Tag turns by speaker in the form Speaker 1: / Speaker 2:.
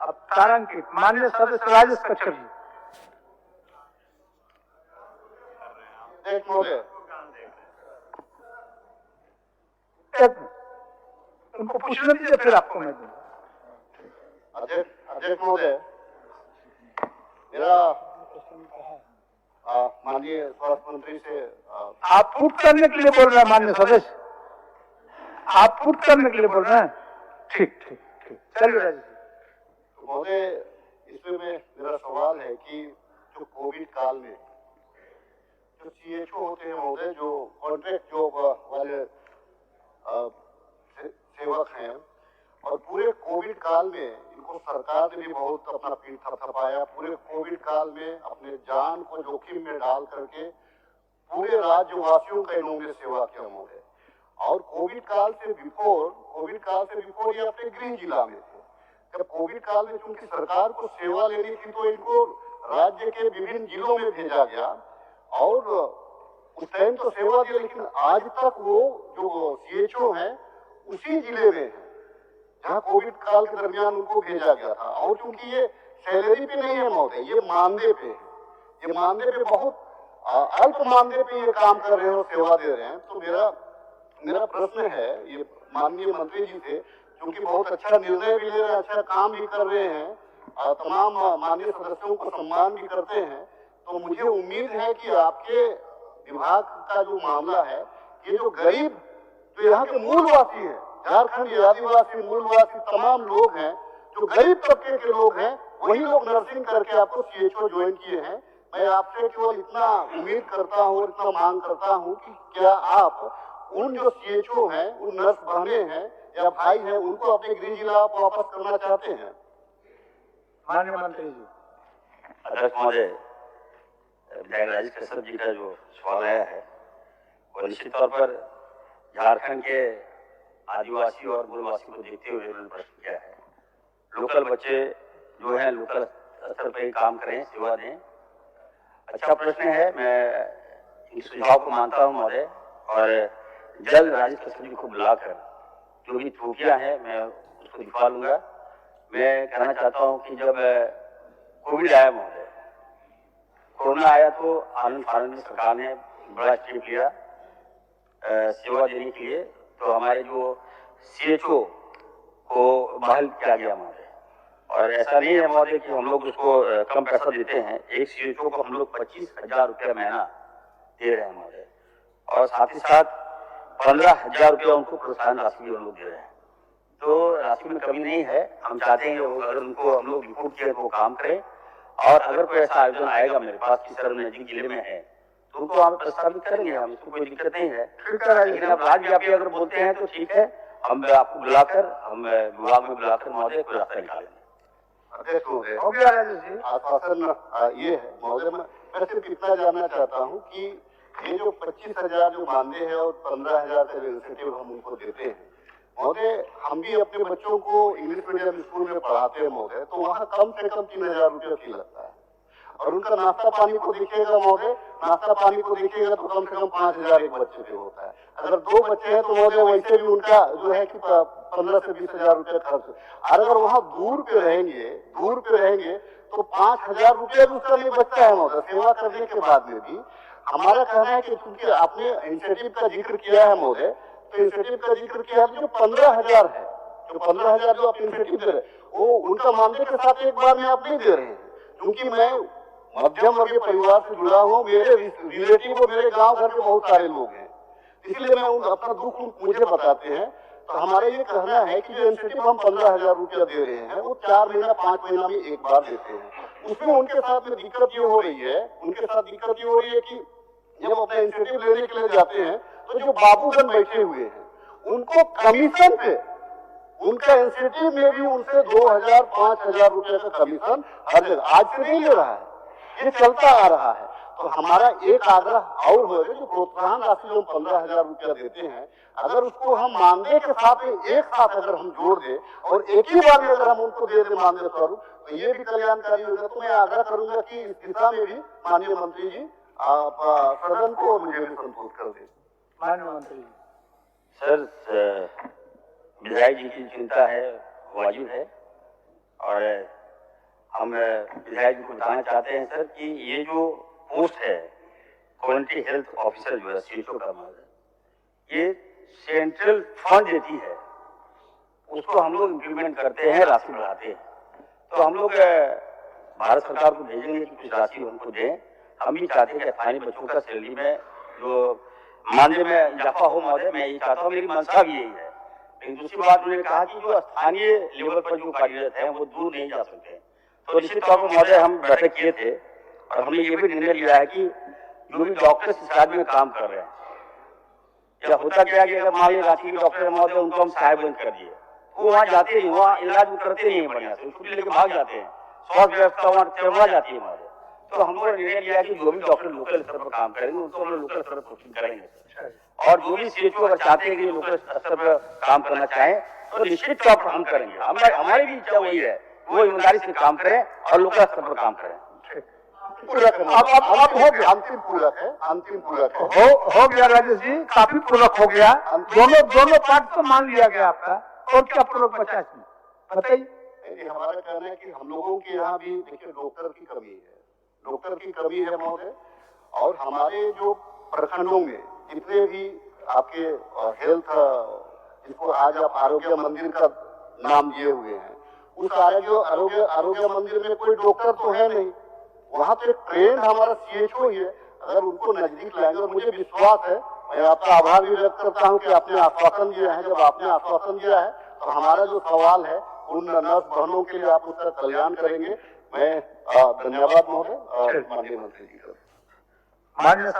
Speaker 1: अब तारांकित माननीय सदस्य राजेश कच्छप जी। उनको पूछने दीजिए, फिर आपको मैं दूंगा।
Speaker 2: अध्यक्ष महोदय, मेरा माननीय स्वास्थ्य मंत्री से
Speaker 1: आप फूट करने के लिए बोल रहे हैं माननीय सदस्य, आप फूट करने के लिए बोल रहे हैं? ठीक ठीक ठीक, चलिए राजेश जी।
Speaker 2: महोदय, इसमें मेरा सवाल है कि जो कोविड काल में जो सीएचओ होते हैं महोदय, जो कॉन्ट्रैक्ट जॉब वाले सेवक हैं, और पूरे कोविड काल में इनको सरकार ने भी बहुत अपना पीठ थपथपाया। पूरे कोविड काल में अपने जान को जोखिम में डाल करके पूरे राज्यवासियों का इन्होंने सेवा किया महोदय। और कोविड काल से बिफोर ये अपने गृह जिला में थे। जब कोविड काल में चूंकि सरकार को सेवा लेनी थी तो इनको राज्य के विभिन्न जिलों में भेजा गया और उस टाइम तो सेवा दी, लेकिन आज तक वो जो सीएचओ हैं उसी जिले में है जहाँ कोविड काल के दरमियान उनको भेजा गया था। और चूंकि ये सैलरी पे नहीं है महोदय, ये मानदेय पे है, ये मानदेय पे बहुत अल्प मानदेय पे ये काम कर रहे हैं और सेवा दे रहे हैं। तो मेरा प्रश्न है ये माननीय मंत्री जी से, क्योंकि बहुत अच्छा निर्णय भी ले रहे हैं, अच्छा काम भी कर रहे हैं, तमाम माननीय सदस्यों को सम्मान भी करते हैं, तो मुझे उम्मीद है कि आपके विभाग का जो मामला है, ये जो गरीब जो यहाँ के मूलवासी है, झारखंड आदिवासी मूलवासी तमाम लोग हैं, जो गरीब तबके के लोग हैं, वही लोग नर्सिंग करके आपको सीएचओ ज्वाइन किए हैं। मैं आपसे केवल इतना उम्मीद करता हूँ और इतना मांग करता हूँ कि क्या आप उन जो सीएचओ हैं, उन नर्स बहने हैं या भाई हैं, उनको अपने गृह जिला आप वापस करना चाहते हैं?
Speaker 1: माननीय मंत्री जी।
Speaker 3: अध्यक्ष महोदय, विधायक राजेश कश्यप जी का जो सवाल आया है वो निश्चित तौर पर झारखंड के आदिवासी और मूलवासी को देखते हुए उन्होंने प्रश्न किया है। लोकल बच्चे जो हैं लोकल स्तर पर ही काम करें, सेवा दें। अच्छा प्रश्न है, मैं इस सुझाव को मानता हूं महोदय, और जल्द राजेश कश्यप जी को बुलाकर जो भी त्रुटियां हैं मैं उसको दिखवा लूंगा। मैं कहना चाहता हूं कि जब कोविड आया महोदय, कोरोना आया तो आनंद फानंद में सरकार ने बड़ा स्टेप लिया सेवा देने के लिए। तो हमारे जो सीएचओ को बहाल किया गया महोदय, और ऐसा नहीं है महोदय कि हम लोग उसको कम पैसा देते हैं। एक सीएचओ को हम लोग 25,000 रुपया महीना दे रहे हैं महोदय, और साथ ही साथ 15,000 रुपया उनको प्रोत्साहन राशि भी हम लोग दे रहे हैं। तो राशि में कमी नहीं है। हम चाहते हैं अगर उनको हम लोग रिपोर्ट किए तो वो काम करें, और अगर कोई ऐसा आयोजन आएगा मेरे पास की सर नजदीक जिले में है तो उनको हम प्रस्तावित करेंगे, हम इसको कोई दिक्कत नहीं है। लेकिन आप राज्यव्यापी अगर बोलते हैं तो ठीक है, हम आपको बुलाकर हम विभाग में बुलाकर महोदय कोई रास्ता निकालेंगे।
Speaker 2: अध्यक्ष महोदय, आश्वासन ये है महोदय, मैं सिर्फ इतना जानना चाहता हूँ कि ये जो 25,000 जो मानदेय है और 15,000 का इंसेंटिव हम उनको देते हैं महोदय, हम भी अपने बच्चों को इंग्लिश मीडियम स्कूल में पढ़ाते हैं महोदय, तो वहाँ कम से कम 3,000 रुपया फी लगता है। और उनका नाश्ता पानी को देखिएगा महोदय, नाश्ता पानी को देखिएगा तो कम से कम 5,000 एक बच्चे पे होता है। अगर 2 बच्चे हैं तो महोदय वैसे भी उनका जो है कि 15 से 20,000 रुपया खर्च। और अगर वहाँ दूर पे रहेंगे तो 5,000 रुपया भी उसका नहीं बचता है महोदय सेवा करने के बाद में भी। हमारा कहना है कि क्योंकि आपने इंसेंटिव का जिक्र किया है महोदय, तो इंसेंटिव का जिक्र किया है, जो 15,000 है, जो 15,000 जो आप इंसेंटिव दे रहे हैं वो उनका मानदेय के साथ एक बार में आप नहीं दे रहे हैं। क्योंकि मैं मध्यम वर्गीय परिवार से जुड़ा हूँ, मेरे रिलेटिव और मेरे गांव घर के बहुत सारे लोग हैं, इसलिए मैं अपना दुख मुझे बताते हैं। तो हमारा ये कहना है कि जो इंसेंटिव हम 15,000 रुपया दे रहे हैं वो 4 महीना 5 महीना में एक बार देते हैं। उसमें उनके साथ में दिक्कत ये हो रही है कि जब अपना इंसेंटिव लेने के लिए जाते हैं तो जो बाबूगन बैठे हुए हैं उनको कमीशन पे उनका इंसेंटिव में भी उनसे 2,000 5,000 रुपए का कमीशन हर जगह आज से नहीं ले रहा है, ये चलता आ रहा है। तो हमारा एक आग्रह और होगा, जो प्रोत्साहन राशि जो 15,000 रुपया देते हैं, अगर उसको हम मानदेय के साथ एक साथ अगर हम जोड़ दे और एक ही बार में अगर हम उनको दे दे मानदेय स्वरूप, तो ये भी कल्याणकारी होगा। तो मैं आग्रह करूंगा कि इस दिशा में भी माननीय मंत्री जी आप सदन को मुझे भी संतोष कर दे।
Speaker 1: माननीय मंत्री जी।
Speaker 3: सर, विधायक जी की चिंता है वाजिब है, और हम विधायक जी को बताना चाहते हैं सर कि ये जो पोस्ट है कम्युनिटी हेल्थ ऑफिसर जो है CHO का ये सेंट्रल फंड देती है, उसको हम लोग इम्प्लीमेंट करते हैं, राशि बढ़ाते हैं। तो हम लोग भारत सरकार को भेजेंगे कि कुछ राशि हमको दें। हम भी चाहते हैं कि स्थानीय बच्चों का सैलरी में जो मानदेय में इजाफा हो महोदय, मैं ये चाहता हूँ, मेरी मंशा भी यही है। लेकिन दूसरी बात उन्होंने कहा कि जो स्थानीय लेवल पर जो कार्यरत है वो दूर नहीं जा सकते। तो निश्चित तौर पर महोदय हम बैठक किए थे और हमने ये भी निर्णय लिया है कि जो भी डॉक्टर इस राज्य में काम कर रहे हैं, या होता क्या है कि अगर मान लीजिए रांची के डॉक्टर महोदय उनको हम साहेबगंज कर दिए, वो वहाँ जाते नहीं, वहाँ इलाज करते नहीं है बढ़िया से, छुट्टी लेके भाग जाते हैं, स्वास्थ्य व्यवस्था वहाँ चरमरा जाती है महोदय। तो हम लोग ने निर्णय लिया कि जो भी डॉक्टर लोकल स्तर पर काम करेंगे उनको हम लोग लोकल स्तर पर पोस्टिंग करेंगे, और जो भी CHO अगर चाहते हैं कि लोकल स्तर पर काम करना चाहें तो निश्चित तौर पर हम करेंगे। हमारी भी इच्छा वही है, वो ईमानदारी से काम करें और लोकल स्तर पर काम करें।
Speaker 2: पूरक अब हो गया, अंतिम पूरक है,
Speaker 1: हो गया राजेश जी, काफी पूरक हो गया। दोनों पार्ट तो मान लिया गया आपका, और क्या पूरक बचा इसमें बताइए।
Speaker 2: हमारा कहना है कि हम लोगों के यहाँ भी देखिए डॉक्टर की कमी है महोदय, और हमारे जो प्रखंडों में जितने भी आपके हेल्थ, जिसको आज आप आरोग्य मंदिर का नाम दिए हुए हैं, उस आरोग्य मंदिर में कोई डॉक्टर तो है नहीं, वहाँ तो एक ट्रेंड हमारा CHO ही है। अगर उनको नजदीक लाएंगे, और मुझे विश्वास है, मैं आपका आभार भी व्यक्त करता हूँ कि आपने आश्वासन दिया है। जब आपने आश्वासन दिया है तो हमारा जो सवाल है उन नर्स बहनों के लिए आप उसका कल्याण करेंगे। मैं धन्यवाद महोदय, माननीय मंत्री जी का।
Speaker 1: माननीय सर